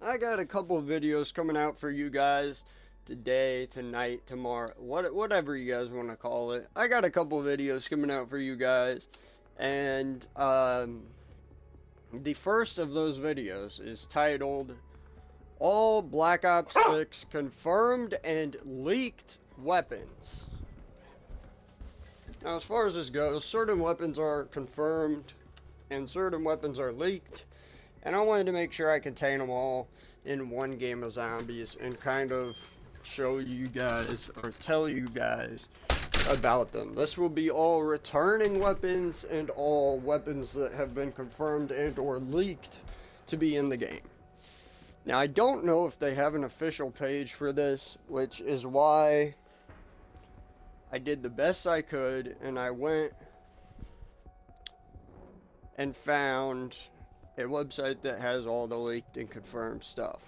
I got a couple of videos coming out for you guys today, tonight, tomorrow, whatever you guys want to call it. I got a couple of videos coming out for you guys, and the first of those videos is titled All Black Ops 6 Confirmed and Leaked Weapons. Now, as far as this goes, certain weapons are confirmed and certain weapons are leaked, and I wanted to make sure I contain them all in one game of zombies and kind of show you guys or tell you guys about them. This will be all returning weapons and all weapons that have been confirmed and or leaked to be in the game. Now, I don't know if they have an official page for this, which is why I did the best I could, and I went and found a website that has all the leaked and confirmed stuff.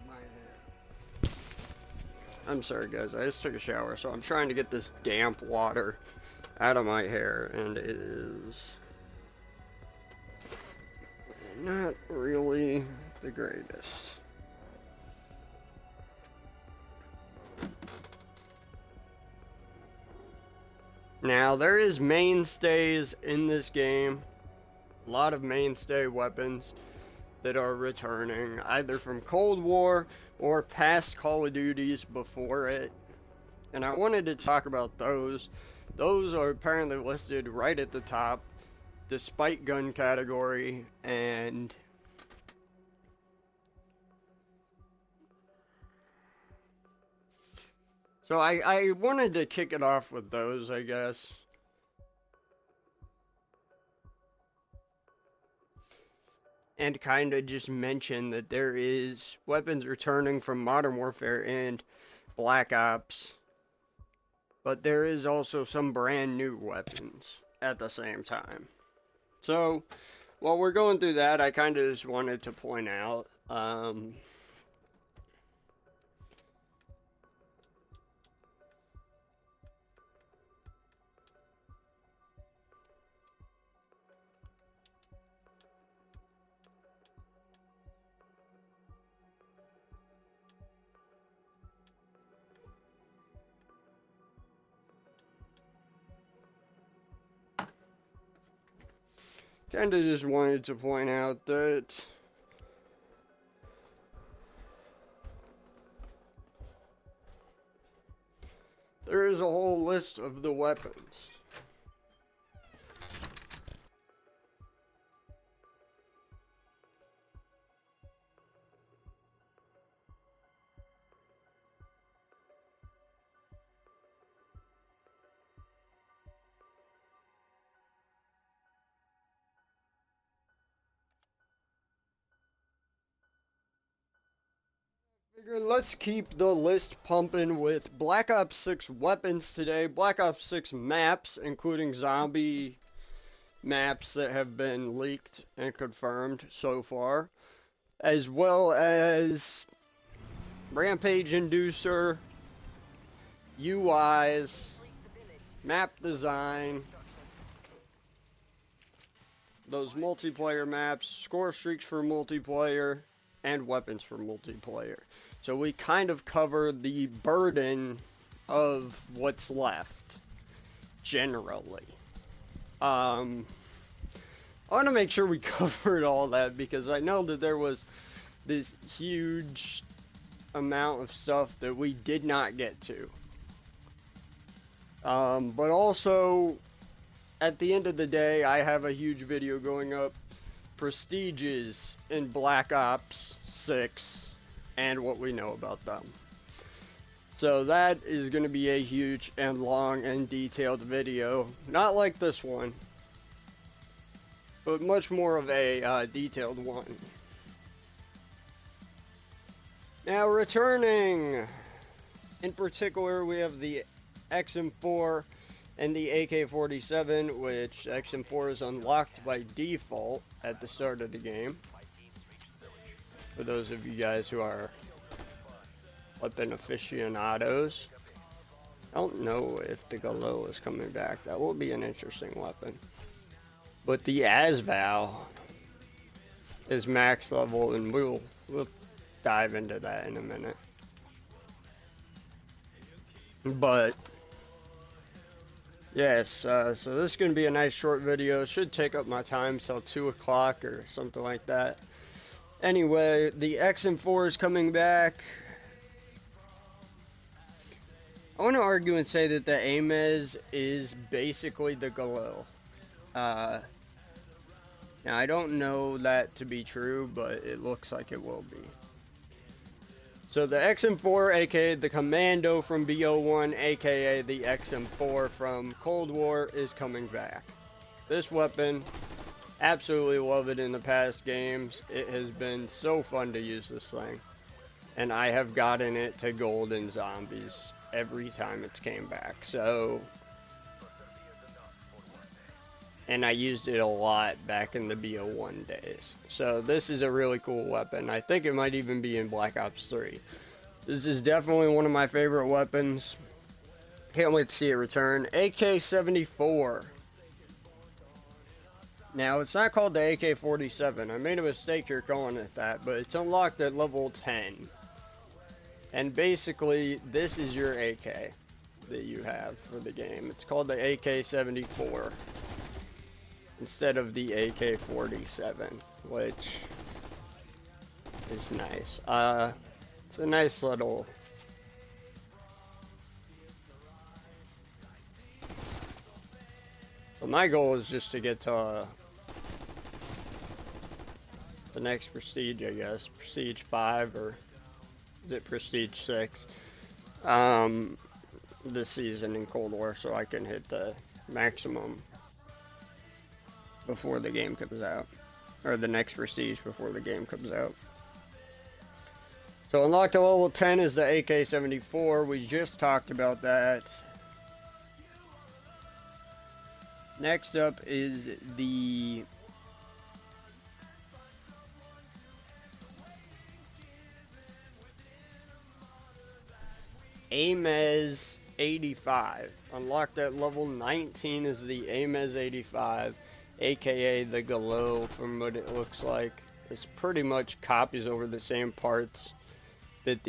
My hair. I'm sorry guys, I just took a shower, so I'm trying to get this damp water out of my hair, and it is not really the greatest. Now, there is mainstays in this game, a lot of mainstay weapons that are returning, either from Cold War or past Call of Duties before it, and I wanted to talk about those. Those are apparently listed right at the top, despite gun category, and so I wanted to kick it off with those, I guess. And kind of just mention that there is weapons returning from Modern Warfare and Black Ops, but there is also some brand new weapons at the same time. So, while we're going through that, I kind of just wanted to point out, that there is a whole list of the weapons. Let's keep the list pumping with Black Ops 6 weapons today, Black Ops 6 maps, including zombie maps that have been leaked and confirmed so far, as well as Rampage Inducer, UIs, map design, those multiplayer maps, score streaks for multiplayer, and weapons for multiplayer. So we kind of cover the burden of what's left, generally. I want to make sure we covered all that because I know that there was this huge amount of stuff that we did not get to. But also, at the end of the day, I have a huge video going up, Prestiges in Black Ops 6, and what we know about them. So that is going to be a huge and long and detailed video. Not like this one, but much more of a detailed one. Now, returning, in particular, we have the XM4 and the AK-47, which XM4 is unlocked by default at the start of the game. for those of you guys who are weapon aficionados. I don't know if the Galil is coming back. That will be an interesting weapon. But the Asval is max level, and we'll dive into that in a minute. But yes, so this is going to be a nice short video. It should take up my time till 2 o'clock or something like that. Anyway, the XM4 is coming back. I want to argue and say that the Amez is basically the Galil. Now, I don't know that to be true, but it looks like it will be. So the XM4, aka the Commando from BO1, aka the XM4 from Cold War, is coming back. This weapon, absolutely love it in the past games. It has been so fun to use this thing. And I have gotten it to gold in zombies every time it's came back. So, and I used it a lot back in the BO1 days. So this is a really cool weapon. I think it might even be in Black Ops 3. This is definitely one of my favorite weapons. Can't wait to see it return. AK-74. Now, it's not called the AK-47. I made a mistake here calling it that, but it's unlocked at level 10. And basically, this is your AK that you have for the game. It's called the AK-74 instead of the AK-47, which is nice. It's a nice little... So my goal is just to get to the next Prestige, I guess. Prestige 5, or is it Prestige 6? This season in Cold War, so I can hit the maximum before the game comes out. Or the next Prestige before the game comes out. So unlocked to level 10 is the AK-74. We just talked about that. Next up is the Amez 85. Unlocked at level 19 is the Amez 85, aka the Galil from what it looks like. It's pretty much copies over the same parts that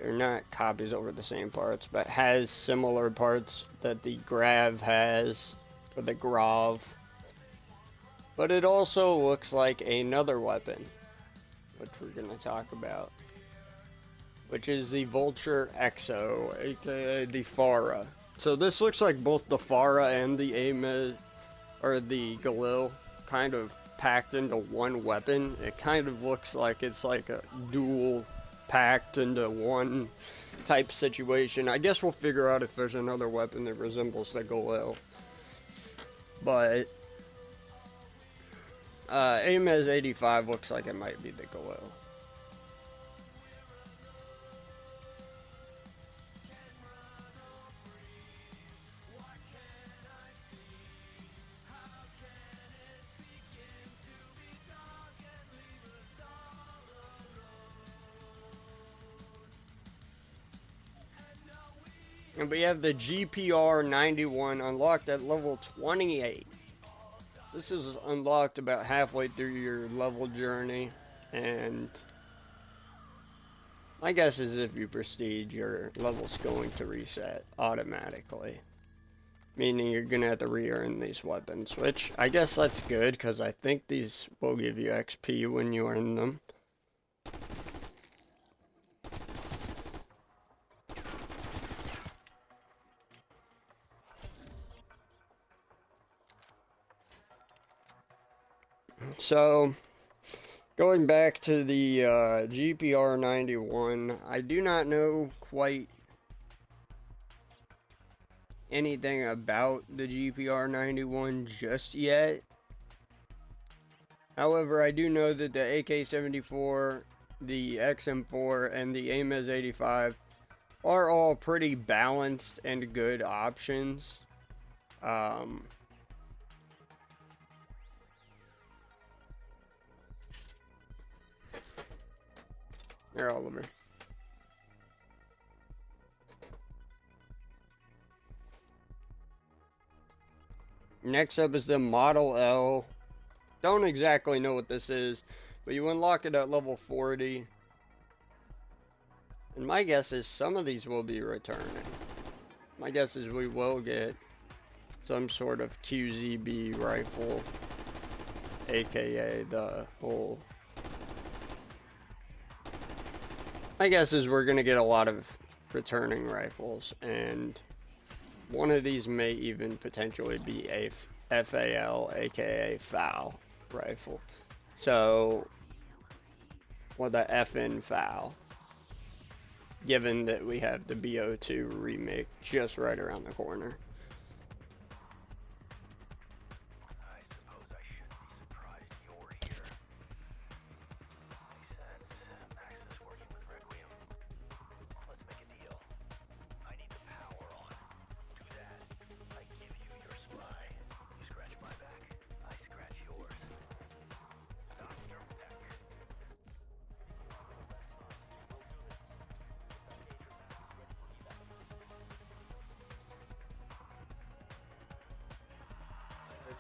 or not copies over the same parts, but has similar parts that the Grav has, or the Grav. But it also looks like another weapon, which we're going to talk about, which is the Vulture Exo, aka the Pharah. So this looks like both the Pharah and the Amez, or the Galil, kind of packed into one weapon. It kind of looks like it's like a dual packed into one type situation. I guess we'll figure out if there's another weapon that resembles the Galil. But Amez 85 looks like it might be the Galil. And we have the GPR 91 unlocked at level 28. This is unlocked about halfway through your level journey, and my guess is if you prestige, your level's going to reset automatically. Meaning you're going to have to re-earn these weapons, which I guess that's good, because I think these will give you XP when you earn them. So, going back to the GPR 91, I do not know quite anything about the GPR 91 just yet. However, I do know that the AK-74, the XM4, and the Amez 85 are all pretty balanced and good options. Here, Oliver. Next up is the Model L. Don't exactly know what this is, but you unlock it at level 40. And my guess is some of these will be returning. My guess is we will get some sort of QZB rifle, aka the whole... My guess is we're going to get a lot of returning rifles, and one of these may even potentially be a FAL, aka FAL rifle. So, well, the FN FAL, given that we have the BO2 remake just right around the corner.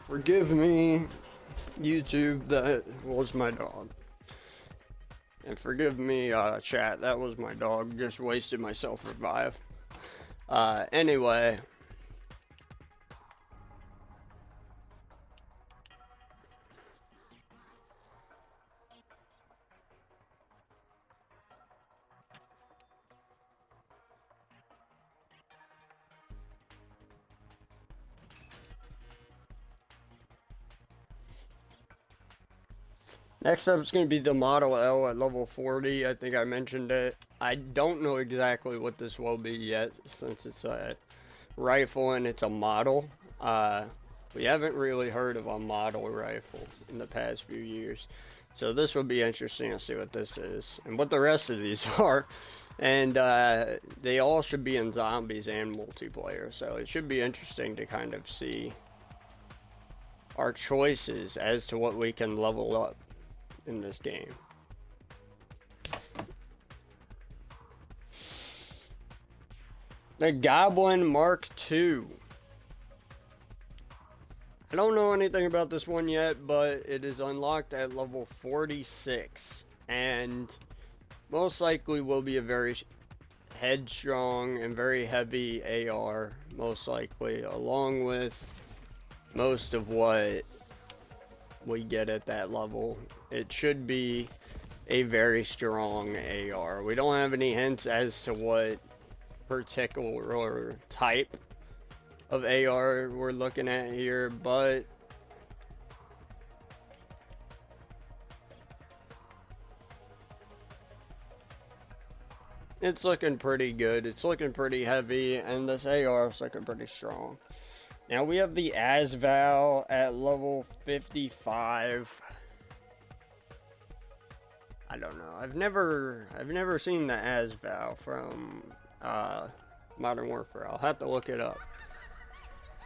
Forgive me, YouTube, that was my dog. And forgive me, chat, that was my dog. Just wasted my self-revive. Anyway. Next up is going to be the Model L at level 40. I think I mentioned it. I don't know exactly what this will be yet, since it's a rifle and it's a model. We haven't really heard of a model rifle in the past few years. So this will be interesting to see what this is and what the rest of these are. And they all should be in zombies and multiplayer. So it should be interesting to kind of see our choices as to what we can level up in this game. The Goblin Mark II. I don't know anything about this one yet, but it is unlocked at level 46 and most likely will be a very headstrong and very heavy AR, most likely, along with most of what we get at that level. It should be a very strong AR. We don't have any hints as to what particular type of AR we're looking at here, but it's looking pretty good. It's looking pretty heavy, and this AR is looking pretty strong. Now we have the Asval at level 55. I don't know. I've never seen the Asval from Modern Warfare. I'll have to look it up.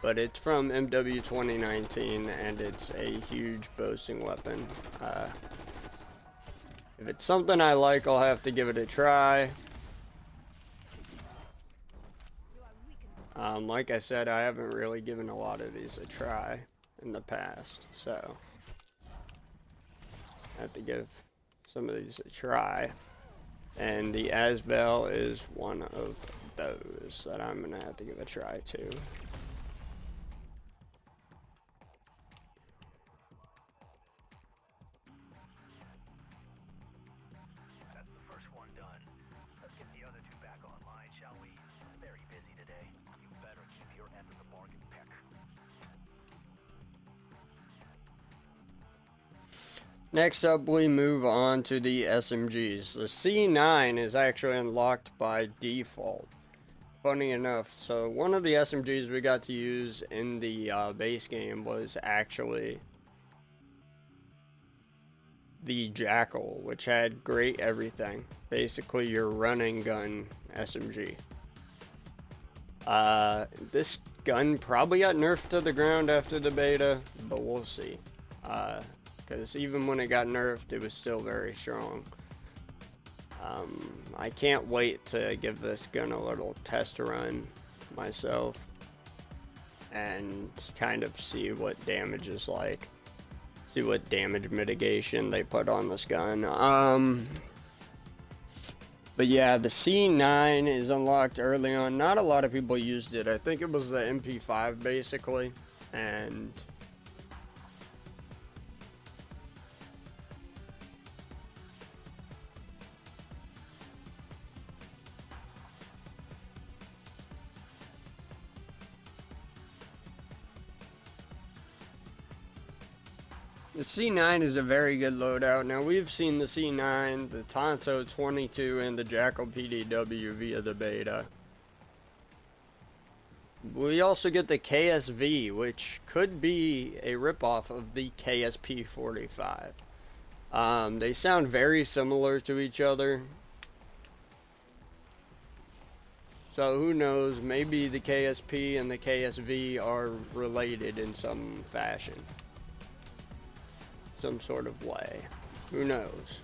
But it's from MW 2019, and it's a huge boasting weapon. If it's something I like, I'll have to give it a try. Like I said, I haven't really given a lot of these a try in the past, so I have to give some of these a try. And the Asval is one of those that I'm gonna have to give a try to. Next up, we move on to the SMGs. The C9 is actually unlocked by default. Funny enough, so one of the SMGs we got to use in the base game was actually the Jackal, which had great everything. Basically, your running gun SMG. This gun probably got nerfed to the ground after the beta, but we'll see. Because even when it got nerfed, it was still very strong. I can't wait to give this gun a little test run myself and kind of see what damage is like. See what damage mitigation they put on this gun. But yeah, the C9 is unlocked early on. Not a lot of people used it. I think it was the MP5 basically. And the C9 is a very good loadout. Now, we've seen the C9, the Tonto 22, and the Jackal PDW via the beta. We also get the KSV, which could be a ripoff of the KSP 45. They sound very similar to each other. So who knows, maybe the KSP and the KSV are related in some fashion. Some sort of way. Who knows?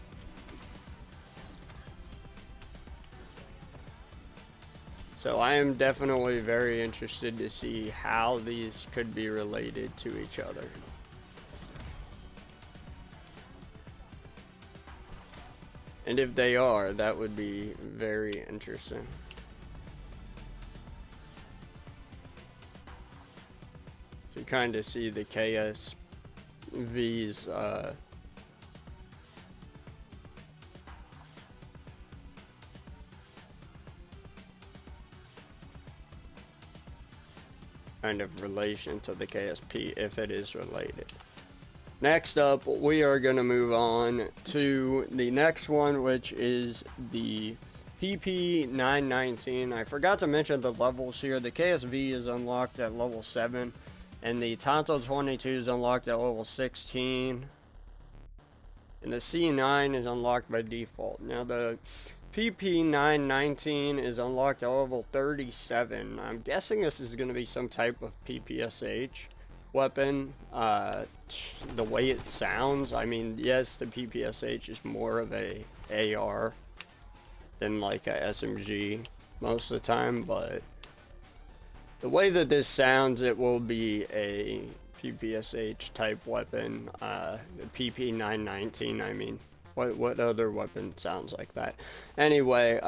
So I am definitely very interested to see how these could be related to each other. And if they are, that would be very interesting. To kind of see the KSV's kind of relation to the KSP, if it is related. Next up, we are going to move on to the next one, which is the PP919. I forgot to mention the levels here. The KSV is unlocked at level 7, and the Tonto 22 is unlocked at level 16. And the C9 is unlocked by default. Now, the PP919 is unlocked at level 37. I'm guessing this is going to be some type of PPSH weapon. The way it sounds, I mean, yes, the PPSH is more of a AR than like a SMG most of the time, but the way that this sounds, it will be a PPSH type weapon. The PP919, I mean. What other weapon sounds like that? Anyway,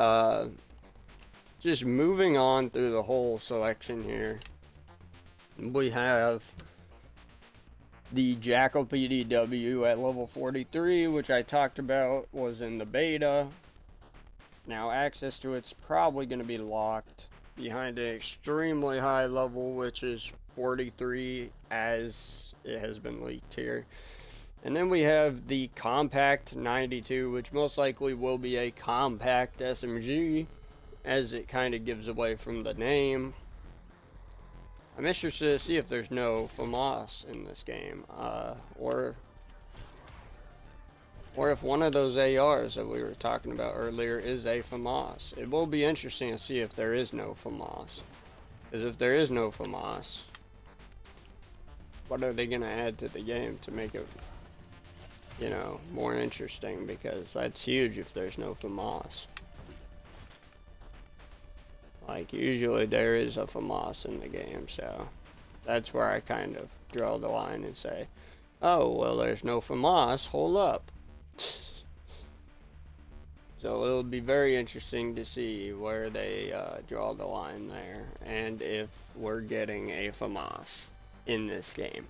just moving on through the whole selection here. We have the Jackal PDW at level 43, which I talked about was in the beta. Now, access to it's probably going to be locked behind an extremely high level, which is 43, as it has been leaked here. And then we have the Compact 92, which most likely will be a compact SMG, as it kind of gives away from the name. I'm interested to see if there's no FAMAS in this game, or if one of those ARs that we were talking about earlier is a FAMAS. It will be interesting to see if there is no FAMAS, because if there is no FAMAS, what are they going to add to the game to make it, you know, more interesting? Because that's huge if there's no FAMAS. Like, usually there is a FAMAS in the game, so that's where I kind of draw the line and say, oh, well, there's no FAMAS, hold up. So it'll be very interesting to see where they draw the line there, and if we're getting a FAMAS in this game.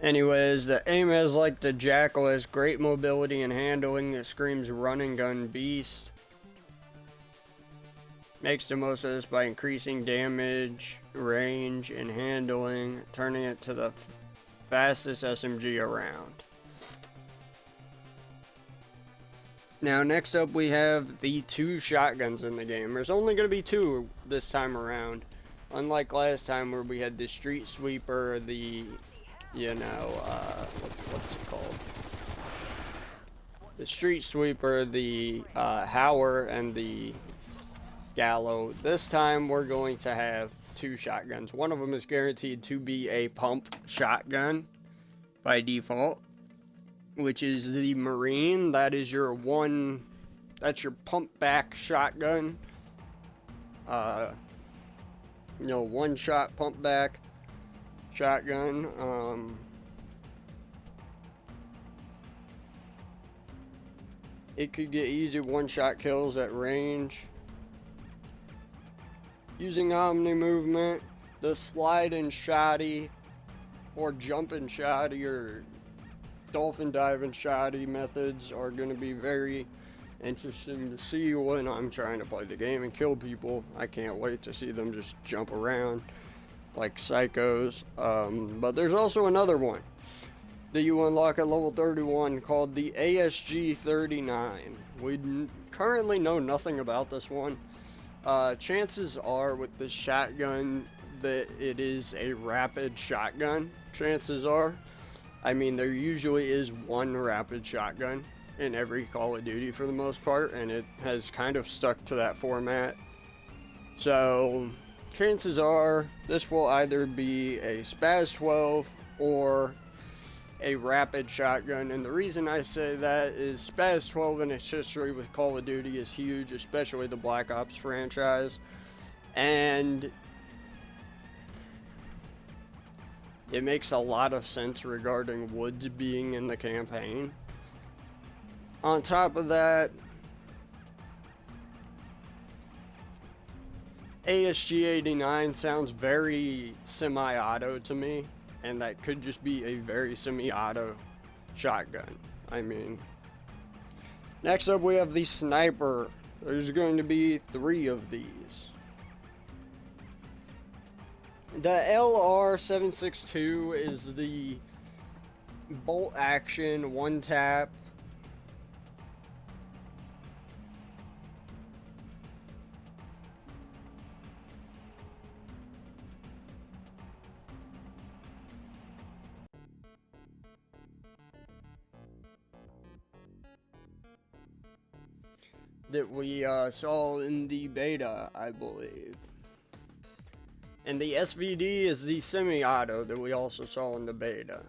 Anyways, the aim is like the Jackal, has great mobility and handling. It screams run and gun beast. Makes the most of this by increasing damage, range, and handling, turning it to the fastest SMG around. Now, next up we have the 2 shotguns in the game. There's only going to be 2 this time around. Unlike last time where we had the Street Sweeper, the, you know, what's it called? The Street Sweeper, the Howler, and the Gallo. This time we're going to have 2 shotguns. One of them is guaranteed to be a pump shotgun by default. which is the Marine. That is your that's your pump back shotgun. One shot pump back shotgun. It could get easy one-shot kills at range. Using Omni movement, the slide and shoddy, or jump and shoddy, or dolphin dive and shoddy methods are going to be very interesting to see when I'm trying to play the game and kill people. I can't wait to see them just jump around like psychos. But there's also another one that you unlock at level 31 called the ASG-39. We currently know nothing about this one. Chances are with this shotgun that it is a rapid shotgun. Chances are. I mean, there usually is one rapid shotgun in every Call of Duty for the most part, and it has kind of stuck to that format. So, chances are this will either be a SPAS 12 or a rapid shotgun, and the reason I say that is SPAS 12 in its history with Call of Duty is huge, especially the Black Ops franchise, and it makes a lot of sense regarding Woods being in the campaign. On top of that, ASG-89 sounds very semi-auto to me, and that could just be a very semi-auto shotgun. I mean, next up we have the sniper. There's going to be 3 of these. The LR-762 is the bolt action one tap that we saw in the beta, I believe. And the SVD is the semi-auto that we also saw in the beta.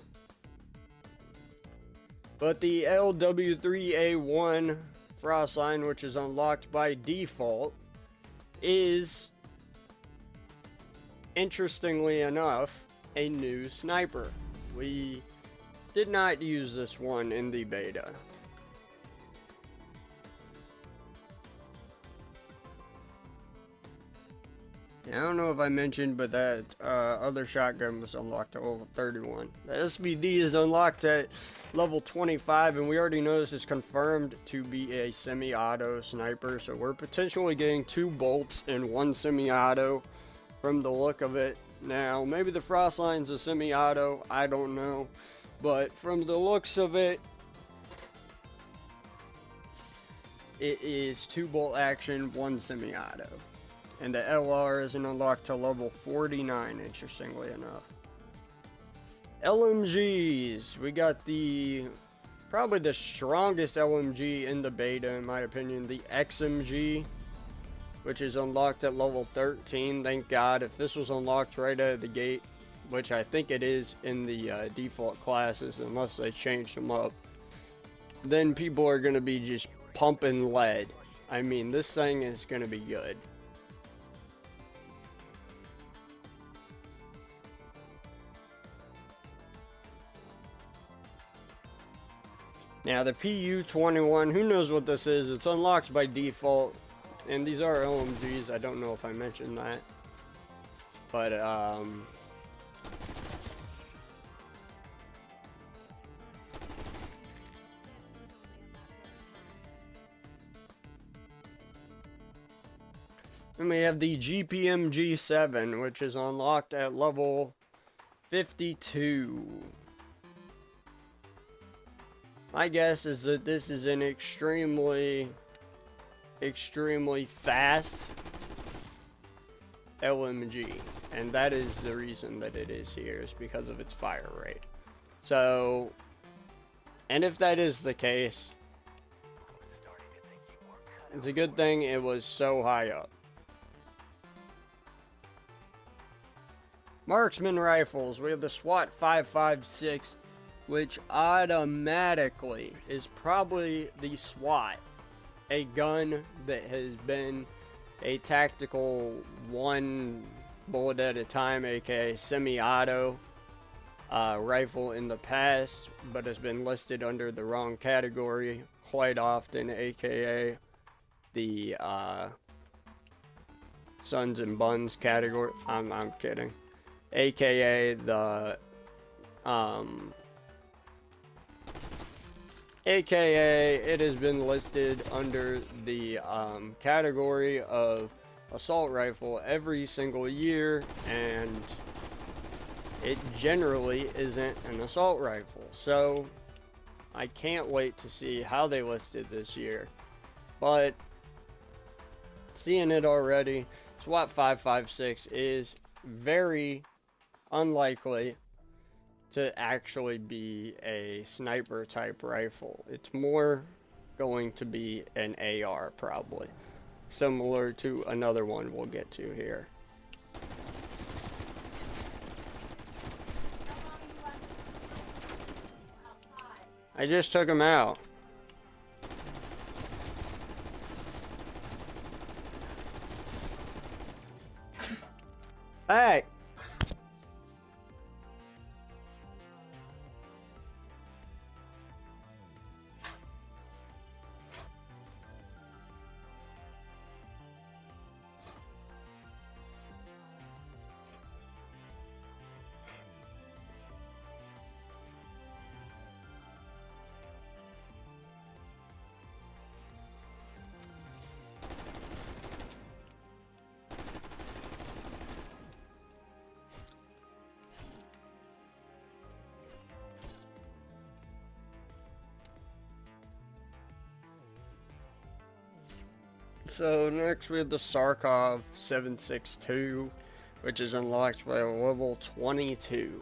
But the LW3A1 Frostline, which is unlocked by default, is, interestingly enough, a new sniper. We did not use this one in the beta. I don't know if I mentioned, but that other shotgun was unlocked at level 31. The SVD is unlocked at level 25, and we already know this is confirmed to be a semi-auto sniper, so we're potentially getting 2 bolts and 1 semi-auto from the look of it. Now, maybe the Frostline's a semi-auto, I don't know, but from the looks of it, it is 2 bolt action, 1 semi-auto. And the LR isn't unlocked to level 49, interestingly enough. LMGs. We got probably the strongest LMG in the beta, in my opinion. The XMG, which is unlocked at level 13. Thank God. If this was unlocked right out of the gate, which I think it is in the default classes, unless they changed them up, then people are going to be just pumping lead. I mean, this thing is going to be good. Now the PU-21, who knows what this is? It's unlocked by default, and these are LMGs. I don't know if I mentioned that, but and we have the GPM-G7, which is unlocked at level 52. My guess is that this is an extremely fast LMG, and that is the reason that it is here, is because of its fire rate. So, and if that is the case, it's a good thing it was so high up. Marksman rifles. We have the SWAT 556 which automatically is probably the SWAT, a gun that has been a tactical one bullet at a time, aka semi-auto rifle in the past, but has been listed under the wrong category quite often, aka the Sons and Buns category. I'm kidding. AKA the AKA it has been listed under the category of assault rifle every single year, and it generally isn't an assault rifle. So I can't wait to see how they listed this year. But seeing it already, SWAT 556 is very unlikely to actually be a sniper type rifle. It's more going to be an AR probably, similar to another one we'll get to here. I just took him out. Hey! So next we have the Sarkov 762, which is unlocked by level 22.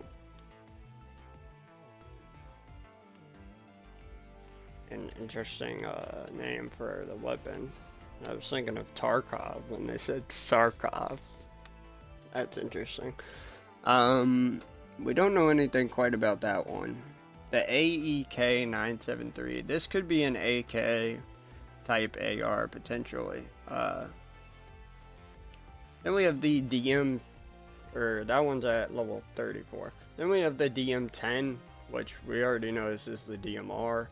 An interesting name for the weapon. I was thinking of Tarkov when they said Sarkov. That's interesting. We don't know anything quite about that one. The AEK 973. This could be an AK type AR potentially. Then we have the DM, or that one's at level 34. Then we have the DM10, which we already know this is the DMR,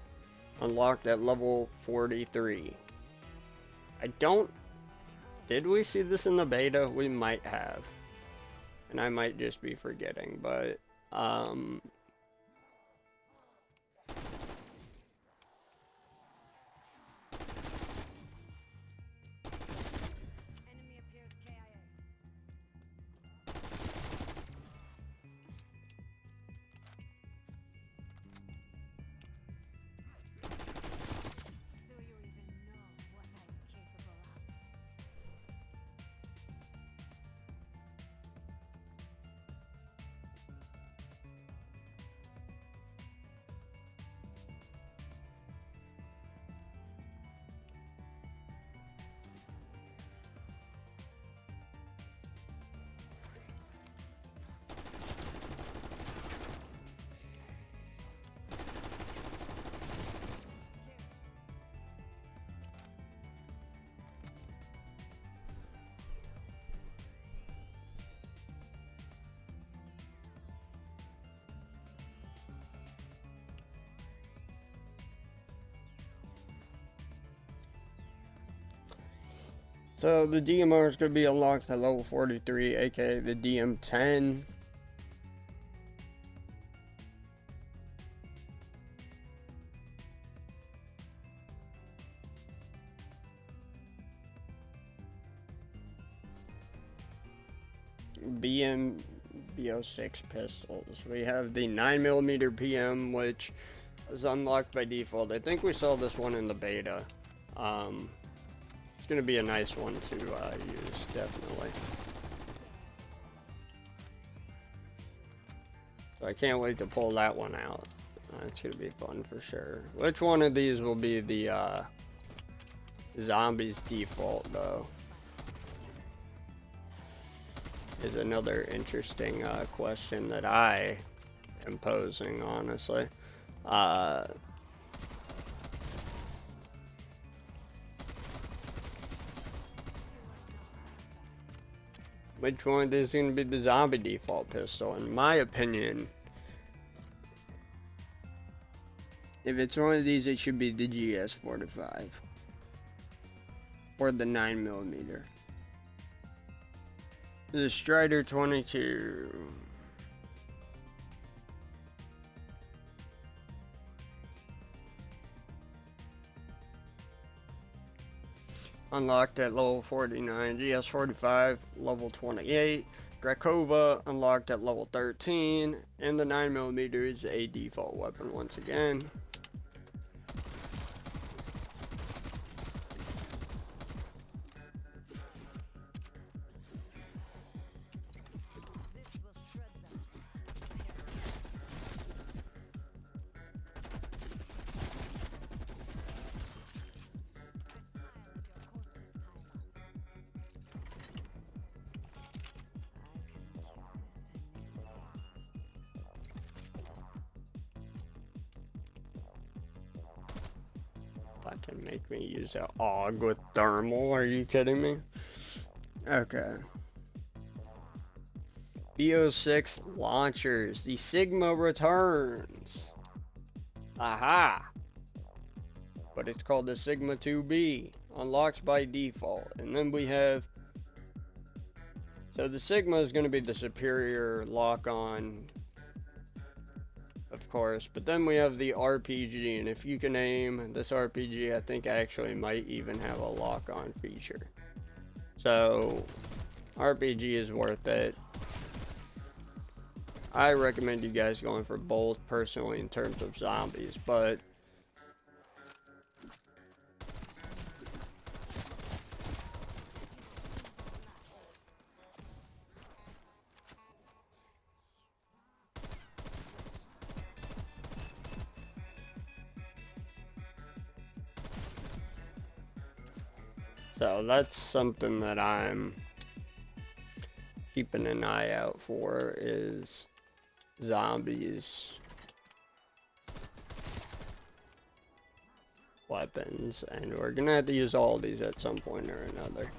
unlocked at level 43. Did we see this in the beta? We might have, and I might just be forgetting, but so the DMR is going to be unlocked at level 43, aka the DM10. BO6 pistols. We have the 9mm PM, which is unlocked by default. I think we saw this one in the beta. It's going to be a nice one to use, definitely. So I can't wait to pull that one out. It's going to be fun for sure. Which one of these will be the zombies default, though? Is another interesting question that I am posing, honestly. Uh, which one is going to be the zombie default pistol? In my opinion, if it's one of these, it should be the GS45 or the 9mm. The Strider 22. Unlocked at level 49, GS45 level 28, Grakova unlocked at level 13, and the 9mm is a default weapon once again. That can make me use an AUG with thermal, are you kidding me? Okay. BO6 launchers, the Sigma returns. Aha! But it's called the Sigma 2B, unlocks by default. And then we have, so the Sigma is going to be the superior lock-on, of course, but then we have the RPG, and if you can aim this RPG, I think actually might even have a lock-on feature. So RPG is worth it. I recommend you guys going for both personally in terms of zombies, but so that's something that I'm keeping an eye out for, is zombies, weapons, and we're gonna have to use all these at some point or another.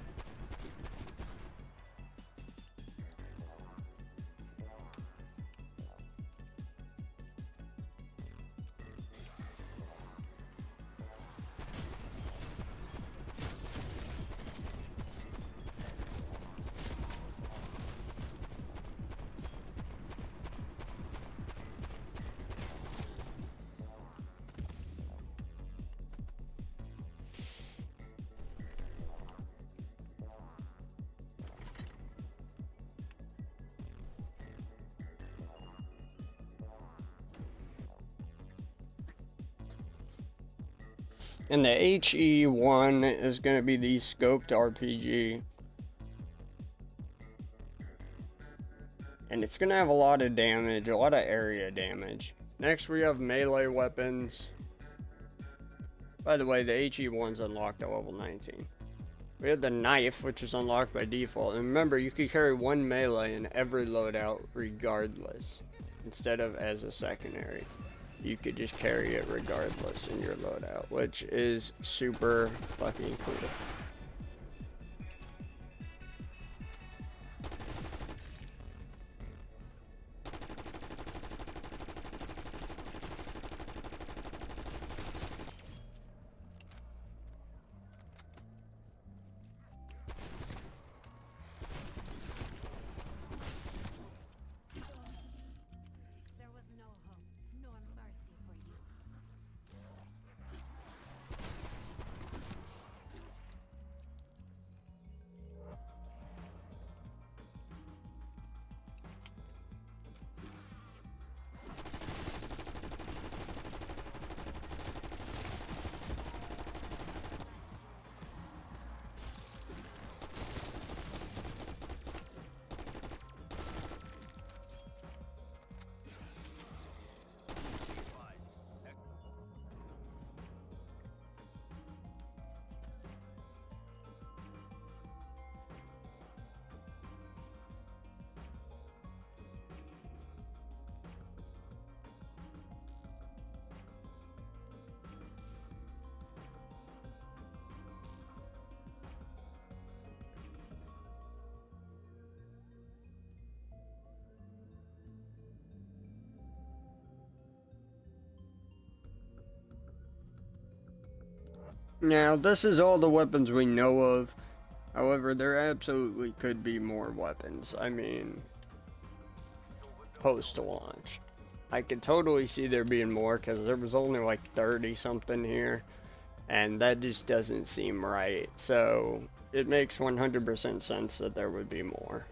And the HE1 is going to be the scoped RPG. And it's going to have a lot of damage, a lot of area damage. Next we have melee weapons. By the way, the HE1's unlocked at level 19. We have the knife, which is unlocked by default. And remember, you can carry one melee in every loadout regardless, instead of as a secondary. You could just carry it regardless in your loadout, which is super fucking cool. Now, this is all the weapons we know of. However, there absolutely could be more weapons. I mean, post-launch. I could totally see there being more, because there was only like 30 something here. And that just doesn't seem right. So, it makes 100% sense that there would be more.